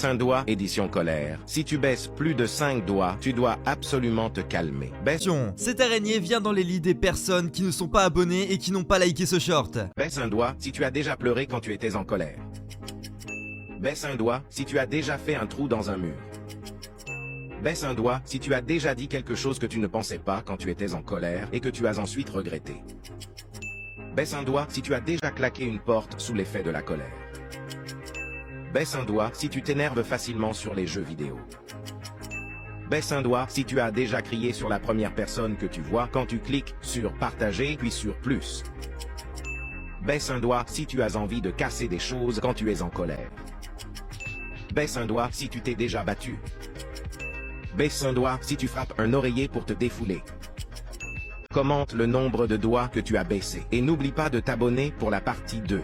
Baisse un doigt, édition colère. Si tu baisses plus de 5 doigts, tu dois absolument te calmer. Baisse Cette araignée vient dans les lits des personnes qui ne sont pas abonnées et qui n'ont pas liké ce short. Baisse un doigt si tu as déjà pleuré quand tu étais en colère. Baisse un doigt si tu as déjà fait un trou dans un mur. Baisse un doigt si tu as déjà dit quelque chose que tu ne pensais pas quand tu étais en colère et que tu as ensuite regretté. Baisse un doigt si tu as déjà claqué une porte sous l'effet de la colère. Baisse un doigt si tu t'énerves facilement sur les jeux vidéo. Baisse un doigt si tu as déjà crié sur la première personne que tu vois quand tu cliques sur partager puis sur plus. Baisse un doigt si tu as envie de casser des choses quand tu es en colère. Baisse un doigt si tu t'es déjà battu. Baisse un doigt si tu frappes un oreiller pour te défouler. Commente le nombre de doigts que tu as baissé et n'oublie pas de t'abonner pour la partie 2.